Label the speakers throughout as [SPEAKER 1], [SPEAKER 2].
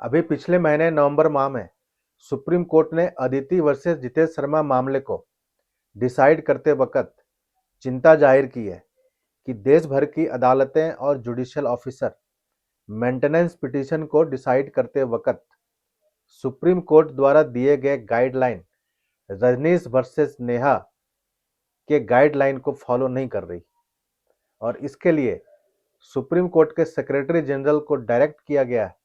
[SPEAKER 1] अभी पिछले महीने नवंबर माह में सुप्रीम कोर्ट ने अदिति वर्सेस जितेश शर्मा मामले को डिसाइड करते वक्त चिंता जाहिर की है कि देश भर की अदालतें और जुडिशियल ऑफिसर मेंटेनेंस पिटीशन को डिसाइड करते वक्त सुप्रीम कोर्ट द्वारा दिए गए गाइडलाइन रजनीश वर्सेस नेहा के गाइडलाइन को फॉलो नहीं कर रही और इसके लिए सुप्रीम कोर्ट के सेक्रेटरी जनरल को डायरेक्ट किया गया है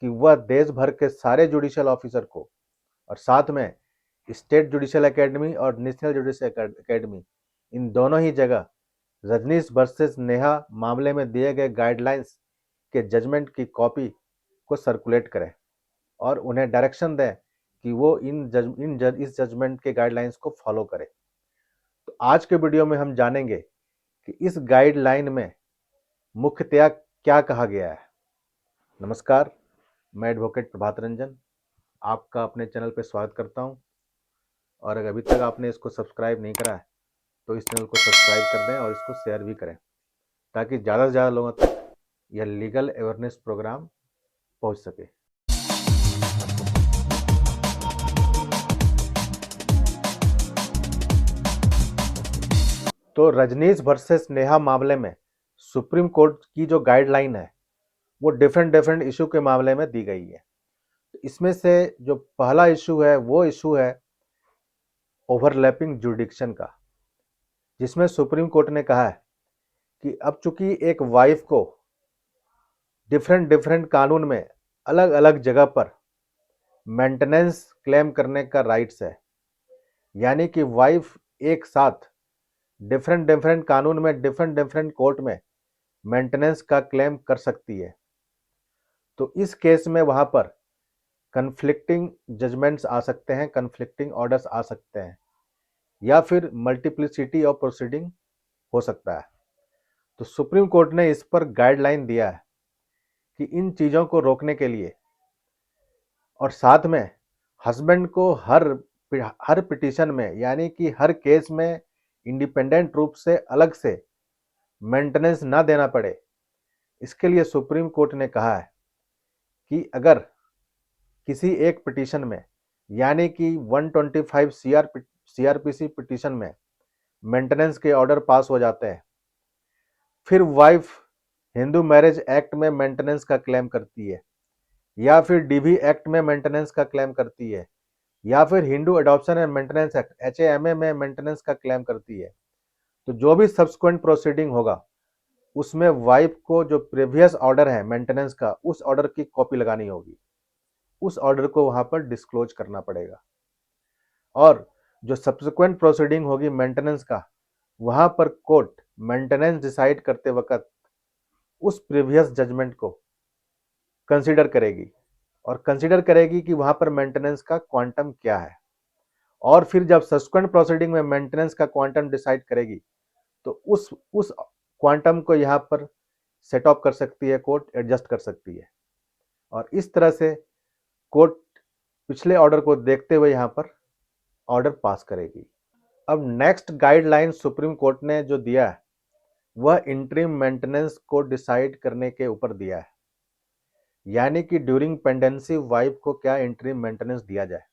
[SPEAKER 1] कि वह देश भर के सारे जुडिशियल ऑफिसर को और साथ में स्टेट जुडिशियल एकेडमी और नेशनल जुडिशियल एकेडमी इन दोनों ही जगह रजनीश वर्सेस नेहा मामले में दिए गए गाइडलाइंस के जजमेंट की कॉपी को सर्कुलेट करें और उन्हें डायरेक्शन दें कि वो इस जजमेंट के गाइडलाइंस को फॉलो करें। तो आज के वीडियो में हम जानेंगे कि इस गाइडलाइन में मुख्यतया क्या कहा गया है। नमस्कार, मैं एडवोकेट प्रभात रंजन आपका अपने चैनल पर स्वागत करता हूं और अगर अभी तक आपने इसको सब्सक्राइब नहीं करा है तो इस चैनल को सब्सक्राइब कर दें और इसको शेयर भी करें ताकि ज़्यादा से ज़्यादा लोगों तक यह लीगल अवेयरनेस प्रोग्राम पहुंच सके। तो रजनीश वर्सेस नेहा मामले में सुप्रीम कोर्ट की जो गाइडलाइन है वो डिफरेंट इशू के मामले में दी गई है। तो इसमें से जो पहला इशू है वो इशू है ओवरलैपिंग जुरिडिक्शन का, जिसमें सुप्रीम कोर्ट ने कहा है कि अब चूंकि एक वाइफ को डिफरेंट कानून में अलग अलग जगह पर मेंटेनेंस क्लेम करने का राइट्स है, यानी कि वाइफ एक साथ डिफरेंट कानून में डिफरेंट कोर्ट में मेंटेनेंस का क्लेम कर सकती है। तो इस केस में वहां पर कन्फ्लिक्टिंग जजमेंट्स आ सकते हैं, कन्फ्लिक्टिंग ऑर्डर्स आ सकते हैं या फिर मल्टीप्लिसिटी ऑफ प्रोसीडिंग हो सकता है। तो सुप्रीम कोर्ट ने इस पर गाइडलाइन दिया है कि इन चीज़ों को रोकने के लिए और साथ में हस्बैंड को हर पिटीशन में यानी कि हर केस में इंडिपेंडेंट रूप से अलग से मेंटेनेंस ना देना पड़े, इसके लिए सुप्रीम कोर्ट ने कहा है कि अगर किसी एक पिटीशन में यानी कि 125 सीआरपीसी पिटीशन में मेंटेनेंस के ऑर्डर पास हो जाते हैं, फिर वाइफ हिंदू मैरिज एक्ट में मेंटेनेंस का क्लेम करती है या फिर डीवी एक्ट में मेंटेनेंस का क्लेम करती है या फिर Hindu adoption and maintenance act HAMA में मेंटेनेंस का क्लेम करती है, तो जो भी सब्सिक्वेंट प्रोसीडिंग होगा उसमें वाइफ को जो प्रीवियस ऑर्डर है मेंटेनेंस का उस ऑर्डर की कॉपी लगानी होगी, उस ऑर्डर को वहां पर डिस्क्लोज करना पड़ेगा और जो सब्सिक्वेंट प्रोसीडिंग होगी मेंटेनेंस का वहां पर कोर्ट मेंटेनेंस डिसाइड करते वक्त उस प्रीवियस जजमेंट को कंसीडर करेगी और कंसीडर करेगी कि वहां पर मेंटेनेंस का क्वांटम क्या है और फिर जब सब्सिक्वेंट प्रोसीडिंग में मेंटेनेंस का क्वांटम डिसाइड करेगी तो उस क्वांटम को यहाँ पर सेट ऑफ कर सकती है, कोर्ट एडजस्ट कर सकती है और इस तरह से कोर्ट पिछले ऑर्डर को देखते हुए यहाँ पर ऑर्डर पास करेगी। अब नेक्स्ट गाइडलाइन सुप्रीम कोर्ट ने जो दिया है वह इंटरिम मेंटेनेंस को डिसाइड करने के ऊपर दिया है, यानी कि ड्यूरिंग पेंडेंसी वाइफ को क्या इंटरिम मेंटेनेंस दिया जाए।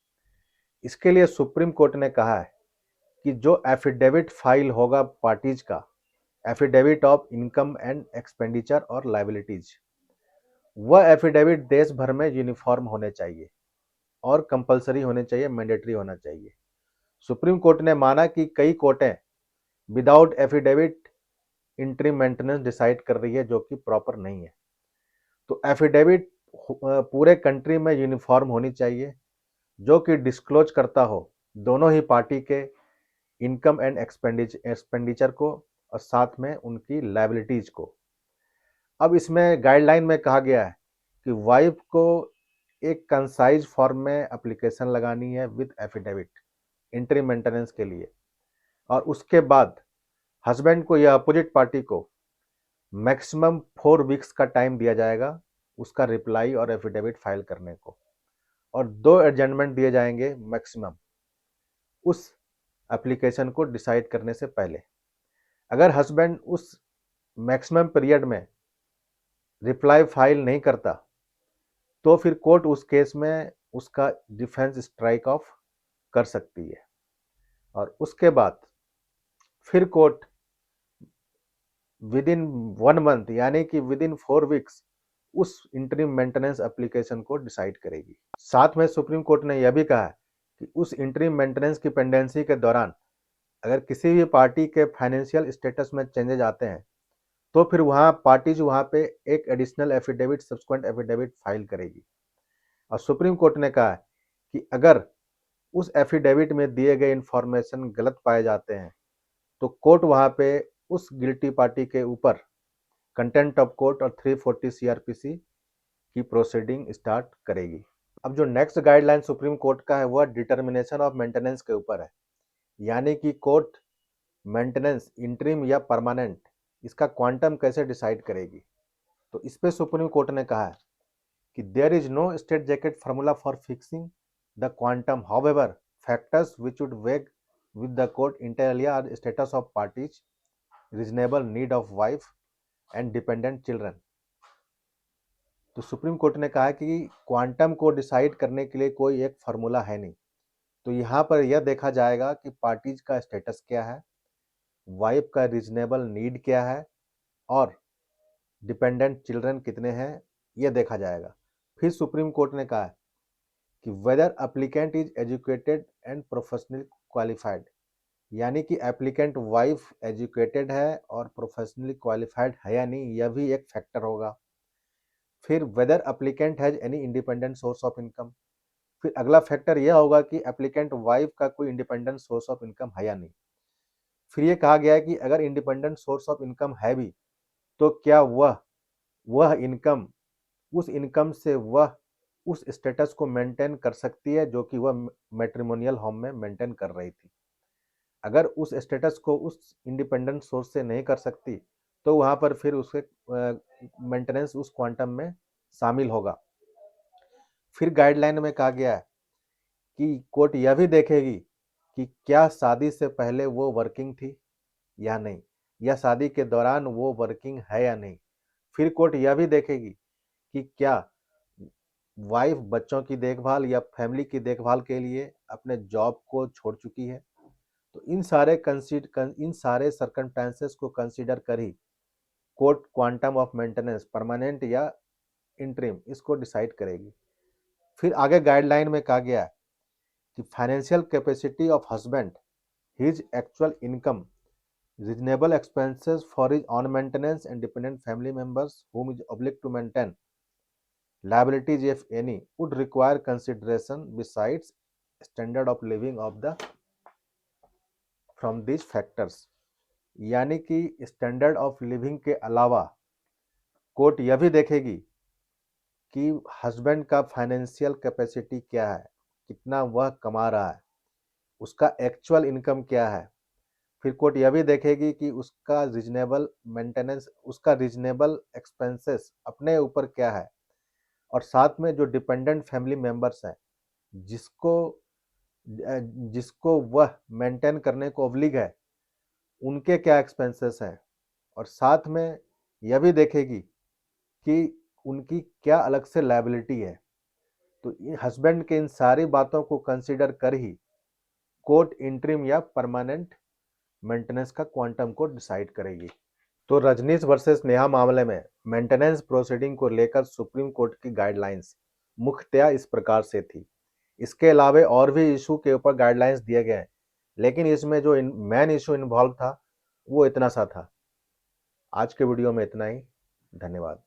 [SPEAKER 1] इसके लिए सुप्रीम कोर्ट ने कहा है कि जो एफिडेविट फाइल होगा पार्टीज का, affidavit of income and expenditure और लायबिलिटीज, वह एफिडेविट देश भर में यूनिफॉर्म होने चाहिए और कंपलसरी होने चाहिए, मैंडेटरी होना चाहिए। सुप्रीम कोर्ट ने माना कि कई कोर्टें without affidavit interim maintenance decide कर रही है जो कि प्रॉपर नहीं है। तो एफिडेविट पूरे कंट्री में यूनिफॉर्म होनी चाहिए जो कि डिस्क्लोज करता हो दोनों ही पार्टी के इनकम एंड एक्सपेंडिचर को और साथ में उनकी लायबिलिटीज को। अब इसमें गाइडलाइन में कहा गया है कि वाइफ को एक कंसाइज फॉर्म में एप्लीकेशन लगानी है विद एफिडेविट इंटरिम मेंटेनेंस के लिए और उसके बाद हस्बैंड को या अपोजिट पार्टी को मैक्सिमम 4 वीक्स का टाइम दिया जाएगा उसका रिप्लाई और एफिडेविट फाइल करने को और 2 एडजमेंट दिए जाएंगे मैक्सिमम उस एप्लीकेशन को डिसाइड करने से पहले। अगर हस्बैंड उस मैक्सिमम पीरियड में रिप्लाई फाइल नहीं करता तो फिर कोर्ट उस केस में उसका डिफेंस स्ट्राइक ऑफ कर सकती है और उसके बाद फिर कोर्ट विद इन 1 मंथ यानी कि विद इन 4 वीक्स उस इंटरिम मेंटेनेंस एप्लीकेशन को डिसाइड करेगी। साथ में सुप्रीम कोर्ट ने यह भी कहा है कि उस इंटरिम मेंटेनेंस की पेंडेंसी के दौरान अगर किसी भी पार्टी के फाइनेंशियल स्टेटस में चेंजेज आते हैं तो फिर वहाँ पार्टीज वहाँ पे एक additional affidavit subsequent affidavit file करेगी। और सुप्रीम कोर्ट ने कहा है कि अगर उस एफिडेविट में दिए गए इंफॉर्मेशन गलत पाए जाते हैं तो कोर्ट वहाँ पे उस गिल्टी पार्टी के ऊपर कंटेंप्ट ऑफ कोर्ट और 340 सीआरपीसी की प्रोसीडिंग स्टार्ट करेगी। अब जो नेक्स्ट गाइडलाइन सुप्रीम कोर्ट का है वह डिटर्मिनेशन ऑफ मेंटेनेंस के ऊपर है, यानी कि कोर्ट मेंटेनेंस इंटरिम या परमानेंट इसका क्वांटम कैसे डिसाइड करेगी। तो इस पे सुप्रीम कोर्ट ने कहा है कि there is no strait jacket formula for fixing the quantum, however factors which would weigh with the court inter alia are status of parties, reasonable need of wife and dependent children। तो supreme court ने कहा कि quantum को decide करने के लिए कोई एक फार्मूला है नहीं, तो यहाँ पर यह देखा जाएगा कि पार्टीज का स्टेटस क्या है, वाइफ का रीजनेबल नीड क्या है और डिपेंडेंट चिल्ड्रन कितने हैं यह देखा जाएगा। फिर सुप्रीम कोर्ट ने कहा कि whether applicant is educated and professional qualified, यानी कि एप्लीकेंट वाइफ एजुकेटेड है और प्रोफेशनली क्वालिफाइड है या नहीं, यह भी एक फैक्टर होगा। फिर whether applicant has any independent source of income, फिर अगला फैक्टर यह होगा कि एप्लीकेंट वाइफ का कोई इंडिपेंडेंट सोर्स ऑफ इनकम है या नहीं। फिर ये कहा गया है कि अगर इंडिपेंडेंट सोर्स ऑफ इनकम है भी तो क्या वह इनकम उस इनकम से वह उस स्टेटस को मेंटेन कर सकती है जो कि वह मैट्रिमोनियल होम में मेंटेन कर रही थी। अगर उस स्टेटस को उस इंडिपेंडेंट सोर्स से नहीं कर सकती तो वहां पर फिर उसके मेंटेनेंस उस क्वांटम में शामिल होगा। फिर गाइडलाइन में कहा गया है कि कोर्ट यह भी देखेगी कि क्या शादी से पहले वो वर्किंग थी या नहीं, या शादी के दौरान वो वर्किंग है या नहीं। फिर कोर्ट यह भी देखेगी कि क्या वाइफ बच्चों की देखभाल या फैमिली की देखभाल के लिए अपने जॉब को छोड़ चुकी है। तो इन सारे सर्कमस्टेंसेस को कंसीडर कर ही court quantum of maintenance permanent या इंटरिम इसको डिसाइड करेगी। फिर आगे गाइडलाइन में कहा गया है कि financial capacity of husband, his actual income, reasonable expenses for his own maintenance and dependent family members whom is obliged to maintain liabilities if any would require consideration besides standard of living of the from these factors, यानी कि standard of living के अलावा court यह भी देखेगी कि husband का financial capacity क्या है, कितना वह कमा रहा है, उसका एक्चुअल इनकम क्या है। फिर कोर्ट यह भी देखेगी कि उसका रीजनेबल मेंटेनेंस, उसका रीजनेबल एक्सपेंसेस अपने ऊपर क्या है, और साथ में जो डिपेंडेंट फैमिली मेंबर्स हैं जिसको जिसको वह मेंटेन करने को ऑब्लिग है उनके क्या एक्सपेंसेस हैं, और साथ में यह भी देखेगी कि उनकी क्या अलग से लायबिलिटी है। तो हस्बैंड के इन सारी बातों को कंसीडर कर ही कोर्ट इंटरिम या परमानेंट मेंटेनेंस का क्वांटम को डिसाइड करेगी। तो रजनीश वर्सेस नेहा मामले में मेंटेनेंस प्रोसीडिंग को लेकर सुप्रीम कोर्ट की गाइडलाइंस मुख्यतया इस प्रकार से थी। इसके अलावा और भी इशू के ऊपर गाइडलाइंस दिए गए हैं, लेकिन इसमें जो मेन इशू इन्वॉल्व था वो इतना सा था। आज के वीडियो में इतना ही। धन्यवाद।